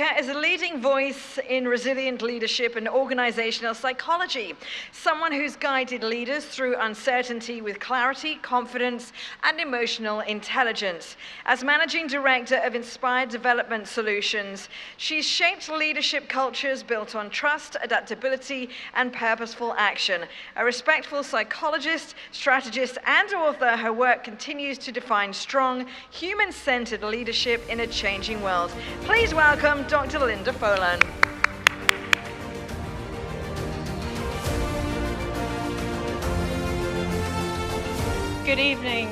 speaker is a leading voice in resilient leadership and organizational psychology, someone who's guided leaders through uncertainty with clarity, confidence, and emotional intelligence. As managing director of Inspired Development Solutions, she's shaped leadership cultures built on trust, adaptability, and purposeful action. A respectful psychologist, strategist, and author, her work continues to define strong, human-centered leadership in a changing world. Please welcome Dr. Lynda Folan. Good evening.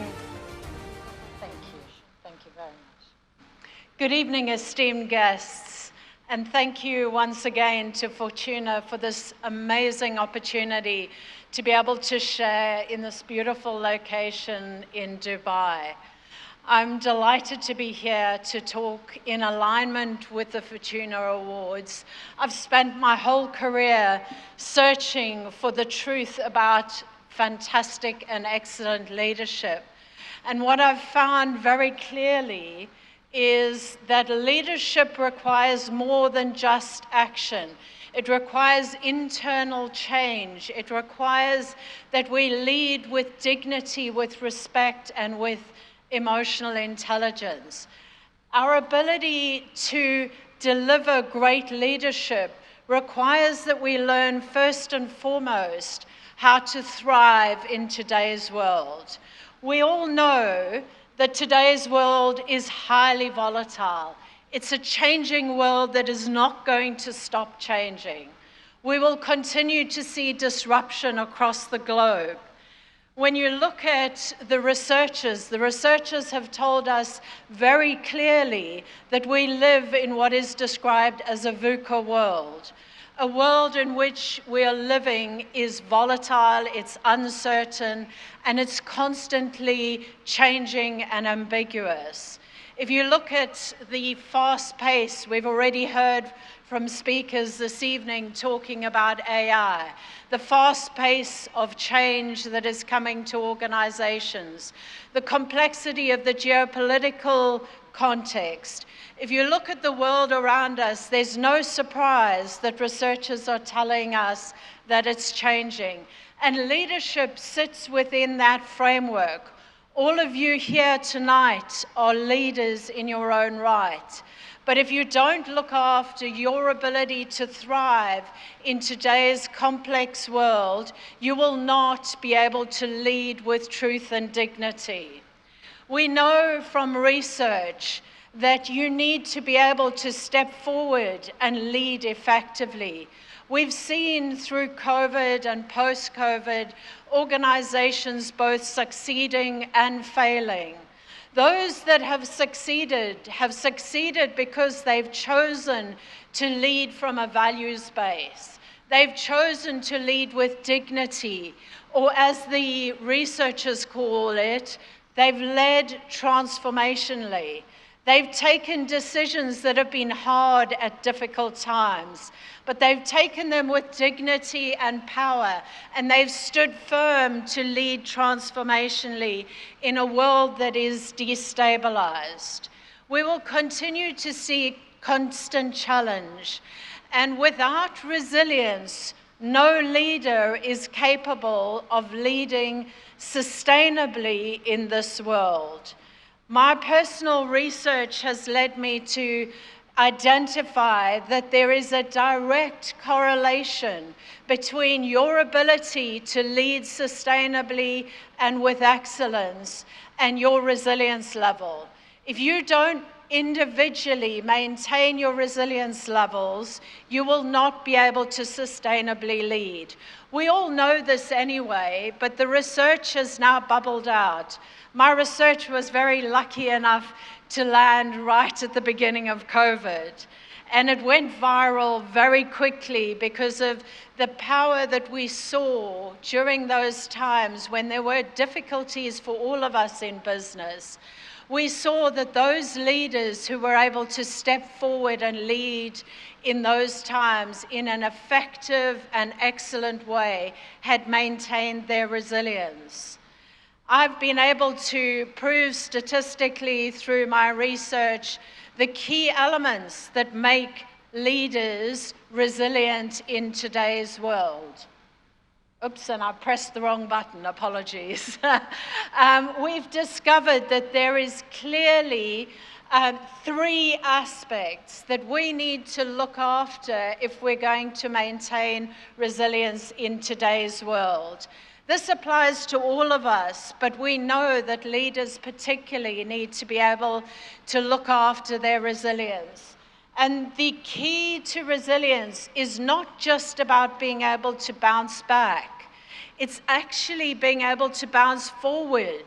Thank you. Thank you very much. Good evening, esteemed guests, and thank you once again to Forttuna for this amazing opportunity to be able to share in this beautiful location in Dubai. I'm delighted to be here to talk in alignment with the Forttuna Awards. I've spent my whole career searching for the truth about fantastic and excellent leadership. And what I've found very clearly is that leadership requires more than just action. It requires internal change. It requires that we lead with dignity, with respect, and with emotional intelligence. Our ability to deliver great leadership requires that we learn first and foremost how to thrive in today's world. We all know that today's world is highly volatile. It's a changing world that is not going to stop changing. We will continue to see disruption across the globe. When you look at the researchers have told us very clearly that we live in what is described as a VUCA world. A world in which we are living is volatile, it's uncertain, and it's constantly changing and ambiguous. If you look at the fast pace, we've already heard from speakers this evening talking about AI, the fast pace of change that is coming to organizations, the complexity of the geopolitical context. If you look at the world around us, there's no surprise that researchers are telling us that it's changing. And leadership sits within that framework. All of you here tonight are leaders in your own right. But if you don't look after your ability to thrive in today's complex world, you will not be able to lead with truth and dignity. We know from research that you need to be able to step forward and lead effectively. We've seen through COVID and post-COVID organizations both succeeding and failing. Those that have succeeded because they've chosen to lead from a values base. They've chosen to lead with dignity, or as the researchers call it, they've led transformationally. They've taken decisions that have been hard at difficult times, but they've taken them with dignity and power, and they've stood firm to lead transformationally in a world that is destabilized. We will continue to see constant challenge, and without resilience, no leader is capable of leading sustainably in this world. My personal research has led me to identify that there is a direct correlation between your ability to lead sustainably and with excellence and your resilience level. If you don't individually maintain your resilience levels, you will not be able to sustainably lead. We all know this anyway, but the research has now bubbled out. My research was very lucky enough to land right at the beginning of COVID. And it went viral very quickly because of the power that we saw during those times when there were difficulties for all of us in business. We saw that those leaders who were able to step forward and lead in those times in an effective and excellent way had maintained their resilience. I've been able to prove statistically through my research the key elements that make leaders resilient in today's world. Oops, and I pressed the wrong button, apologies. We've discovered that there is clearly 3 aspects that we need to look after if we're going to maintain resilience in today's world. This applies to all of us, but we know that leaders particularly need to be able to look after their resilience. And the key to resilience is not just about being able to bounce back. It's actually being able to bounce forward,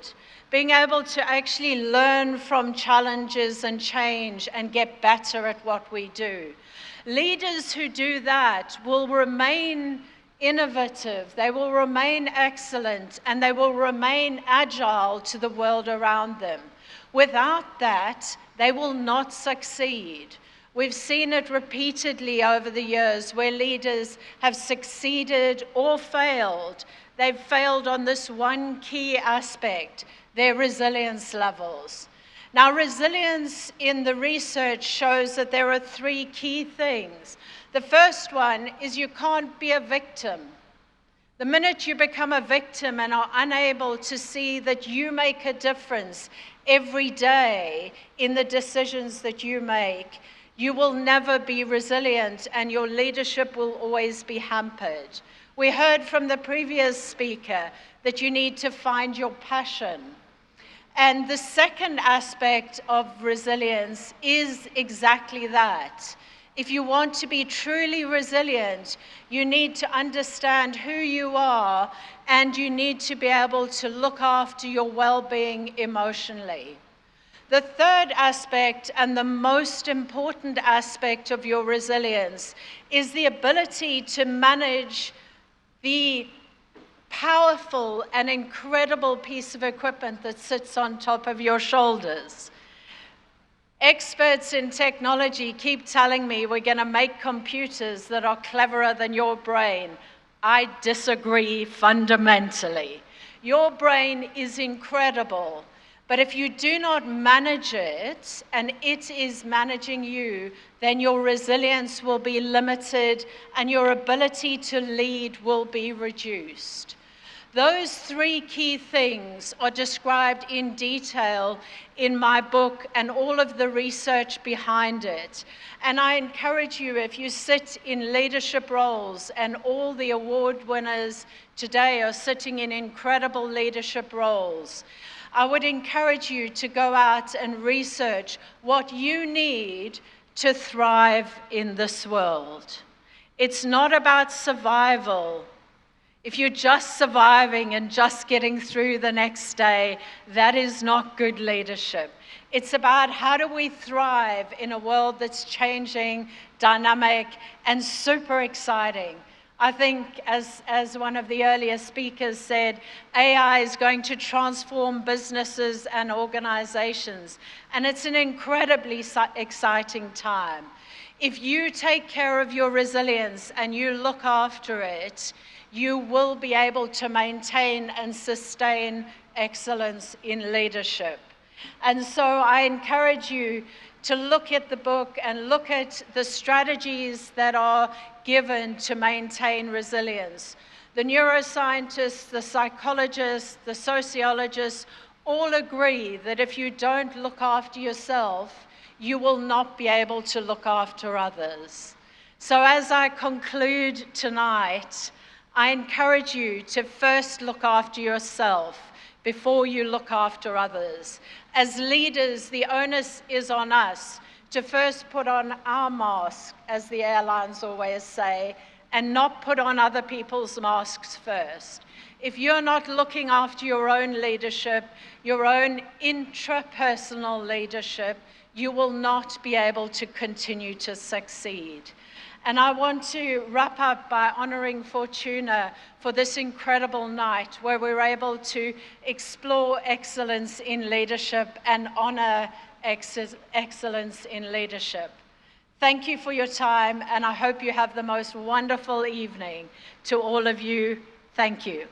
being able to actually learn from challenges and change and get better at what we do. Leaders who do that will remain innovative, they will remain excellent, and they will remain agile to the world around them. Without that, they will not succeed. We've seen it repeatedly over the years where leaders have succeeded or failed. They've failed on this one key aspect, their resilience levels. Now, resilience in the research shows that there are 3 key things. The first one is you can't be a victim. The minute you become a victim and are unable to see that you make a difference every day in the decisions that you make, you will never be resilient and your leadership will always be hampered. We heard from the previous speaker that you need to find your passion. And the second aspect of resilience is exactly that. If you want to be truly resilient, you need to understand who you are and you need to be able to look after your well-being emotionally. The third aspect and the most important aspect of your resilience is the ability to manage the powerful and incredible piece of equipment that sits on top of your shoulders. Experts in technology keep telling me we're going to make computers that are cleverer than your brain. I disagree fundamentally. Your brain is incredible. But if you do not manage it, and it is managing you, then your resilience will be limited and your ability to lead will be reduced. Those 3 key things are described in detail in my book and all of the research behind it. And I encourage you, if you sit in leadership roles, and all the award winners today are sitting in incredible leadership roles, I would encourage you to go out and research what you need to thrive in this world. It's not about survival. If you're just surviving and just getting through the next day, that is not good leadership. It's about how do we thrive in a world that's changing, dynamic, and super exciting. I think, as one of the earlier speakers said, AI is going to transform businesses and organizations, and it's an incredibly exciting time. If you take care of your resilience and you look after it, you will be able to maintain and sustain excellence in leadership. And so I encourage you to look at the book and look at the strategies that are given to maintain resilience. The neuroscientists, the psychologists, the sociologists all agree that if you don't look after yourself, you will not be able to look after others. So as I conclude tonight, I encourage you to first look after yourself before you look after others. As leaders, the onus is on us to first put on our mask, as the airlines always say, and not put on other people's masks first. If you're not looking after your own leadership, your own intrapersonal leadership, you will not be able to continue to succeed. And I want to wrap up by honoring Forttuna for this incredible night where we're able to explore excellence in leadership and honor excellence in leadership. Thank you for your time, and I hope you have the most wonderful evening. To all of you, thank you.